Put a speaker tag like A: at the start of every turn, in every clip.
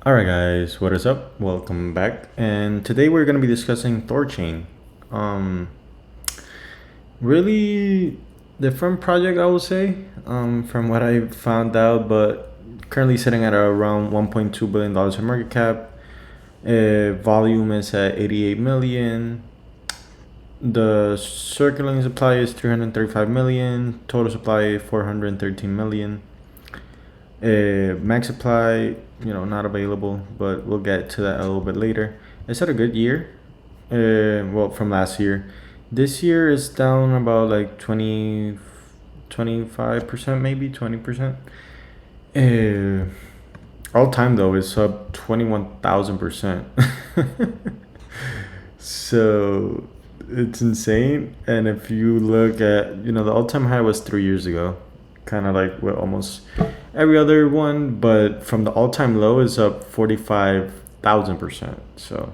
A: Alright guys, what is up? Welcome back. And today we're going to be discussing Thorchain. Really different project, I would say, from what I found out, but currently sitting at around $1.2 billion in market cap. Volume is at 88 million. The circulating supply is 335 million. Total supply 413 million. Max supply, not available, but we'll get to that a little bit later. It's had a good year. Well, from last year. This year is down about like 25%, maybe 20%. All time though is up 21,000%. So it's insane. And if you look at, the all time high was 3 years ago, kind of like with almost every other one, but from the all time low is up 45,000%. So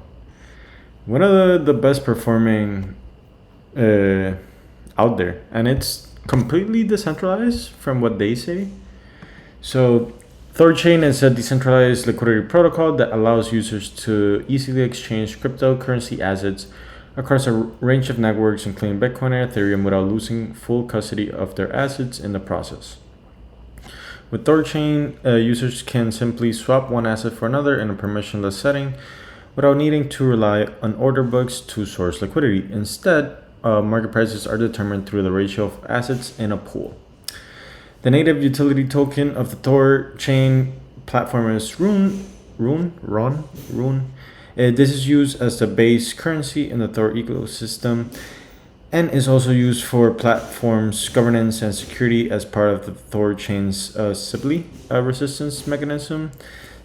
A: one of the best performing out there, and it's completely decentralized from what they say. So Thorchain is a decentralized liquidity protocol that allows users to easily exchange cryptocurrency assets across a range of networks, including Bitcoin and Ethereum, without losing full custody of their assets in the process. With Thorchain, users can simply swap one asset for another in a permissionless setting without needing to rely on order books to source liquidity. Instead, market prices are determined through the ratio of assets in a pool. The native utility token of the Thorchain platform is RUNE. This is used as the base currency in the Thor ecosystem and is also used for platforms governance and security as part of the Thorchain's Sibley resistance mechanism.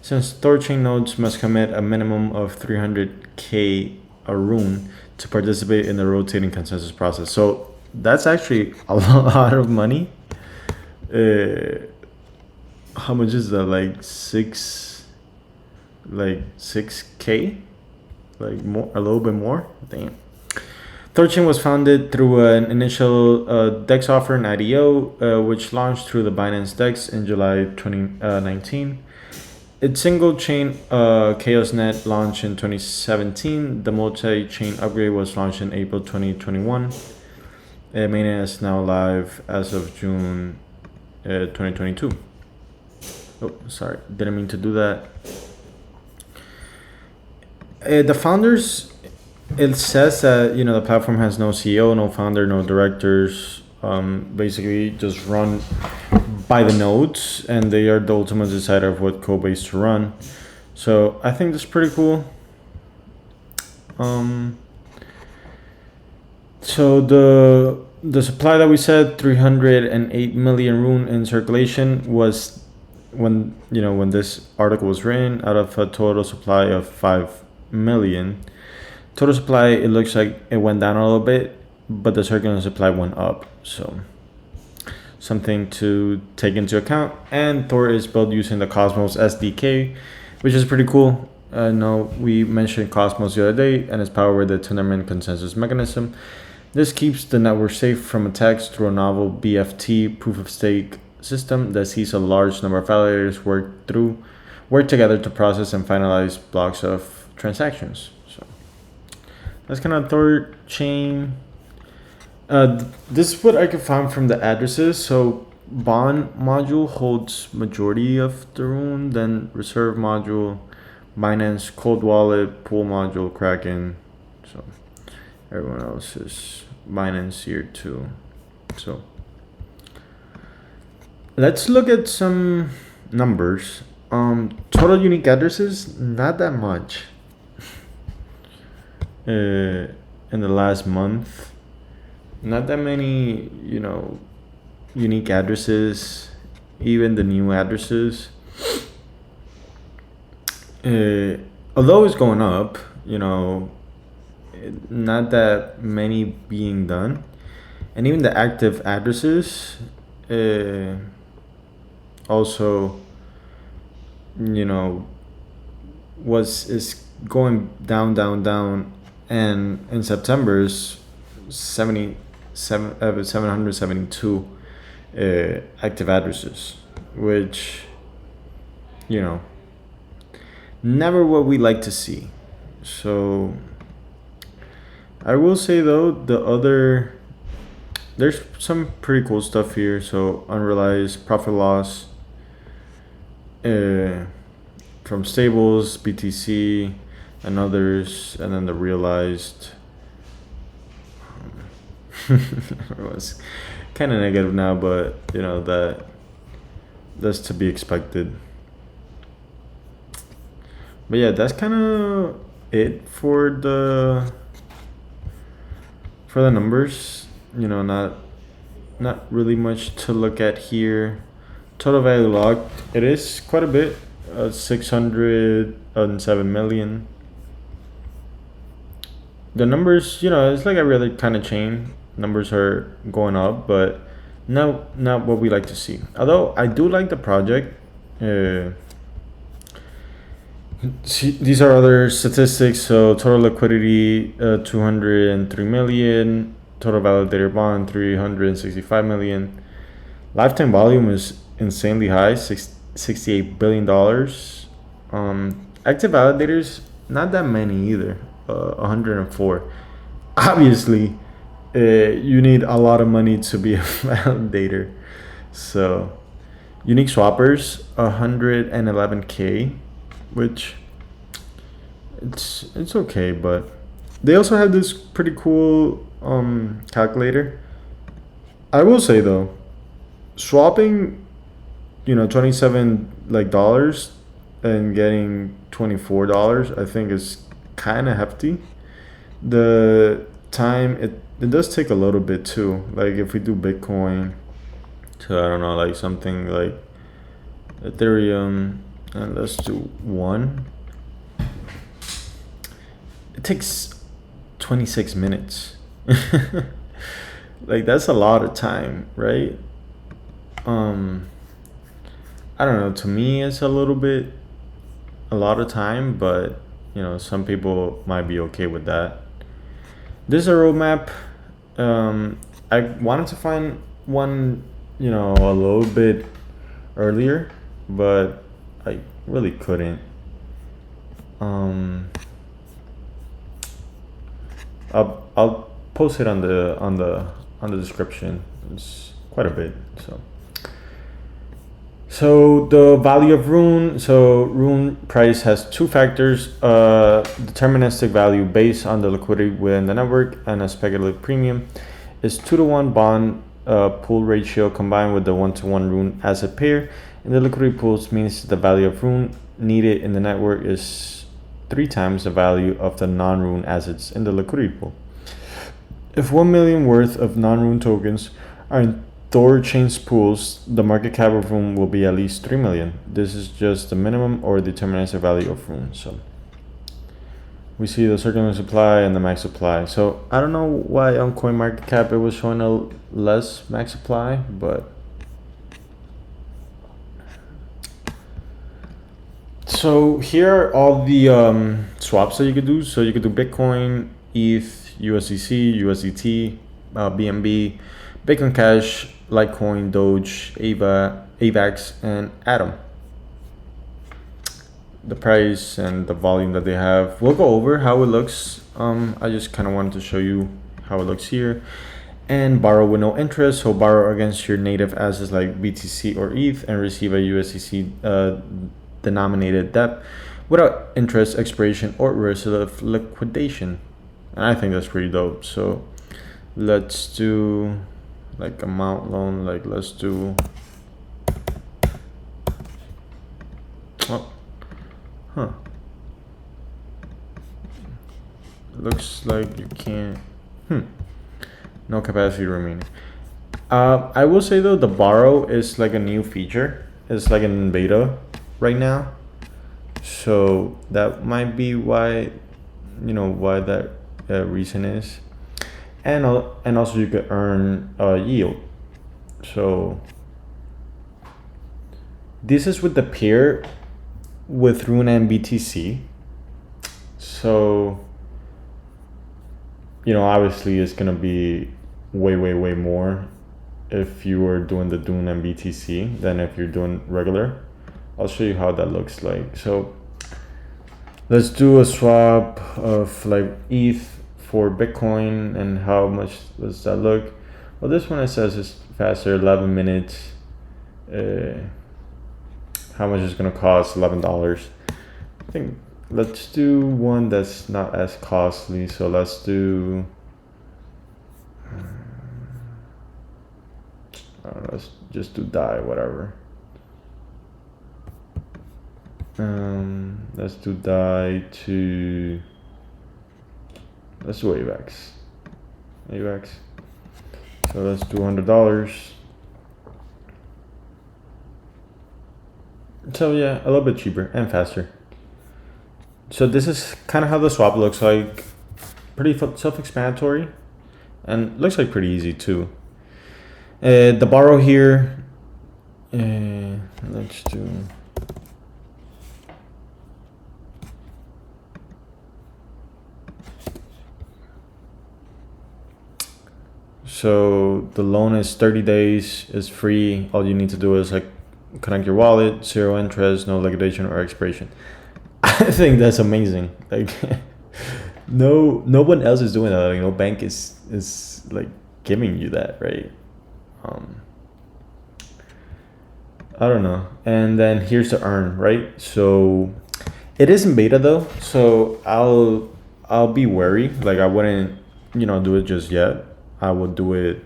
A: Since Thorchain nodes must commit a minimum of 300k RUNE to participate in the rotating consensus process. So that's actually a lot of money. How much is that? Like 6k? Like more, a little bit more? Damn. Thorchain was founded through an initial DEX offer and IDO, which launched through the Binance DEX in July 2019. Its single-chain ChaosNet launched in 2017. The multi-chain upgrade was launched in April 2021. Mainnet is now live as of June 2022. Oh, sorry, didn't mean to do that. The founders, it says that the platform has no CEO, no founder, no directors. Basically, just run by the nodes, and they are the ultimate decider of what code base to run. So I think that's pretty cool. So the supply that we said 308 million RUNE in circulation was when this article was written out of a total supply of 5 million. Total supply, it looks like it went down a little bit, but the circulating supply went up. So something to take into account. And Thor is built using the Cosmos SDK, which is pretty cool. I know we mentioned Cosmos the other day, and it's powered with the Tendermint consensus mechanism. This keeps the network safe from attacks through a novel BFT proof of stake system that sees a large number of validators work together to process and finalize blocks of transactions. So that's kind of Thorchain. This is what I could find from the addresses. So bond module holds majority of the RUNE, then reserve module, Binance cold wallet, pool module, Kraken. So everyone else is Binance here too. So let's look at some numbers. Total unique addresses, not that much. In the last month, not that many, unique addresses, even the new addresses. Although it's going up, not that many being done. And even the active addresses also, is going down. And in September is 772 active addresses, which Never what we like to see. So I will say though, there's some pretty cool stuff here. So unrealized profit loss from stables, BTC, and others, and then the realized it was kind of negative now, but you know that's to be expected. But yeah, that's kind of it for the numbers. You know, not really much to look at here. Total value locked, it is quite a bit, 607 million. The numbers, you know, it's like every other kind of chain. Numbers are going up, but not what we like to see. Although I do like the project. These are other statistics. So total liquidity, 203 million. Total validator bond, 365 million. Lifetime volume is insanely high, $68 billion. Active validators, not that many either, 104. Obviously, you need a lot of money to be a validator. So, unique swappers, 111K, which it's okay, but they also have this pretty cool calculator. I will say though, swapping, you know, $27 and getting $24, I think is kind of hefty. The time it does take a little bit too. Like if we do Bitcoin to, I don't know, like something like Ethereum, and let's do 1. It takes 26 minutes. Like that's a lot of time, right? I don't know, to me it's a lot of time, but you know, some people might be okay with that. This is a roadmap. I wanted to find one, you know, a little bit earlier, but I really couldn't. I'll post it on the description. It's quite a bit. So the value of RUNE. So RUNE price has two factors: deterministic value based on the liquidity within the network, and a speculative premium. Is 2-to-1 bond pool ratio combined with the 1-to-1 RUNE asset pair. In the liquidity pools means the value of RUNE needed in the network is 3 times the value of the non-RUNE assets in the liquidity pool. If 1 million worth of non-RUNE tokens are in Thorchain's pools, the market cap of RUNE will be at least 3 million. This is just the minimum or deterministic value of RUNE. So we see the circulating supply and the max supply. So I don't know why on CoinMarketCap it was showing a less max supply, but so here are all the swaps that you could do. So you could do Bitcoin, ETH, USDC, USDT, BNB, Bitcoin Cash, Litecoin, Doge, AVAX, and Atom. The price and the volume that they have. We'll go over how it looks. I just kind of wanted to show you how it looks here. And borrow with no interest. So borrow against your native assets like BTC or ETH and receive a USDC denominated debt without interest, expiration, or risk of liquidation. And I think that's pretty dope. So let's do like amount loan. Like let's do. Oh. Huh. Looks like you can't. No capacity remaining. I will say though, the borrow is like a new feature. It's like in beta right now. So that might be why, you know, why that reason is. And also you could earn yield. So this is with the pair with RUNE and BTC. So, you know, obviously it's gonna be way more if you are doing the RUNE and BTC than if you're doing regular. I'll show you how that looks like. So Let's do a swap of like ETH for Bitcoin, and how much does that look? Well, this one it says is faster, 11 minutes. How much is gonna cost? $11. I think let's do one that's not as costly. So let's do, I don't know, let's just do DAI, whatever. Let's do DAI to, let's do AVAX. So let's do $100. So yeah, a little bit cheaper and faster. So this is kind of how the swap looks like. Pretty self-explanatory, and looks like pretty easy too. The borrow here, let's do. So the loan is 30 days, is free. All you need to do is like connect your wallet, 0 interest, no liquidation or expiration. I think that's amazing. Like no one else is doing that. Like, no bank is like giving you that, right? I don't know. And then here's the earn, right? So it is in beta though, so I'll be wary. Like I wouldn't, do it just yet. I would do it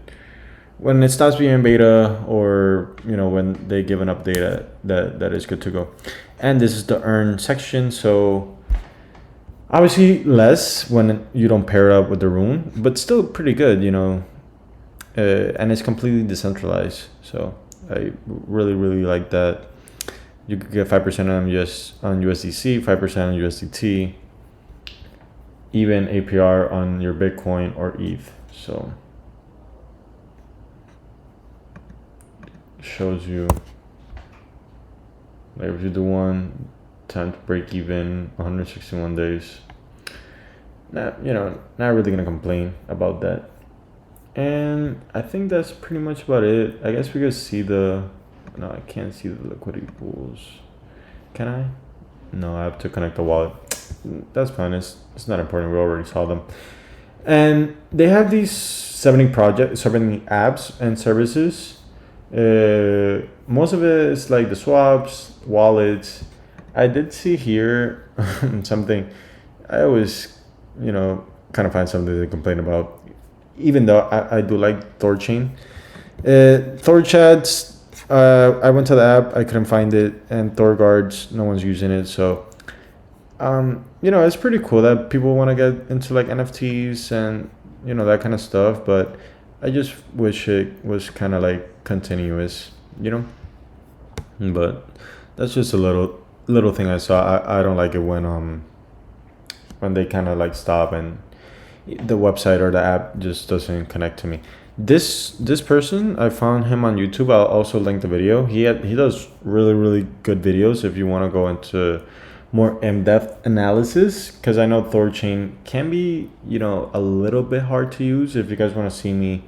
A: when it stops being in beta, or when they give an update that is good to go. And this is the earn section. So obviously less when you don't pair it up with the RUNE, but still pretty good, and it's completely decentralized. So I really like that. You could get 5% on USDC, 5% on USDT, even APR on your Bitcoin or ETH. So shows you, like, if you do one, time to break even, 161 days. Not really gonna complain about that. And I think that's pretty much about it. I guess we could see no, I can't see the liquidity pools. Can I? No, I have to connect the wallet. That's fine. It's not important. We already saw them. And they have these 70 apps and services. Most of it is like the swaps, wallets. I did see here something. I always, kind of find something to complain about, even though I do like Thorchain. Thorchats, I went to the app, I couldn't find it, and Thor guards, no one's using it. So, it's pretty cool that people want to get into like NFTs and that kind of stuff. But I just wish it was kind of like continuous, But that's just a little thing I saw. I don't like it when they kind of like stop and the website or the app just doesn't connect to me. This person, I found him on YouTube. I'll also link the video. He does really good videos if you want to go into more in-depth analysis, because I know Thorchain can be a little bit hard to use if you guys want to see me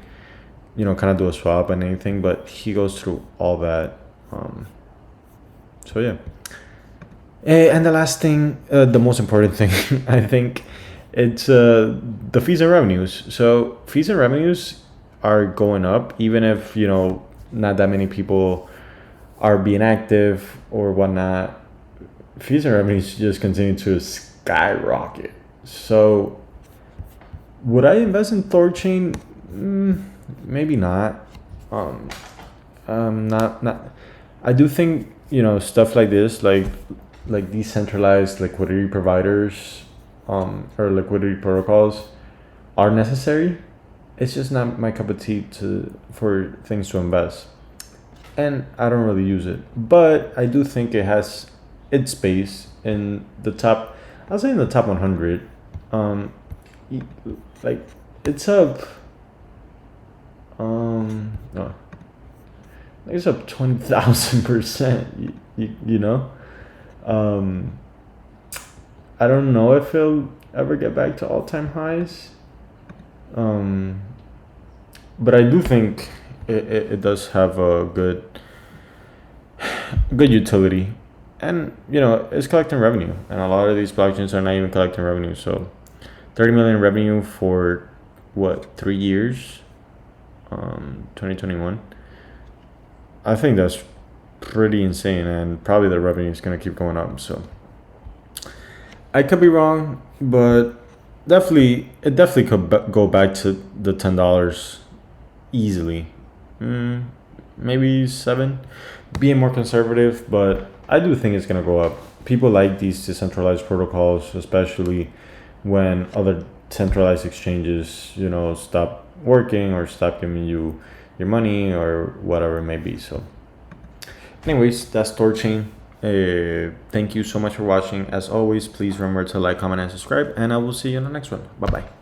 A: kind of do a swap and anything, but he goes through all that. So yeah. And the last thing, the most important thing, I think, it's the fees and revenues. So fees and revenues are going up, even if not that many people are being active or whatnot. Fees and revenues just continue to skyrocket. So would I invest in Thorchain? Maybe not. Not. I do think stuff like this, like decentralized liquidity providers, or liquidity protocols, are necessary. It's just not my cup of tea for things to invest, and I don't really use it. But I do think it has its space in the top. I'll say in the top 100. Like it's up. No, it's up 20,000%. I don't know if it'll ever get back to all-time highs. But I do think it does have a good utility. and it's collecting revenue, and a lot of these blockchains are not even collecting revenue. So 30 million revenue for what, 3 years, 2021. I think that's pretty insane, and probably the revenue is going to keep going up. So I could be wrong, but it definitely could go back to the $10 easily. Maybe 7, being more conservative, but I do think it's going to go up. People like these decentralized protocols, especially when other centralized exchanges, stop working or stop giving you your money or whatever it may be. So anyways, that's Thorchain. Thank you so much for watching. As always, please remember to like, comment, and subscribe, and I will see you in the next one. Bye bye.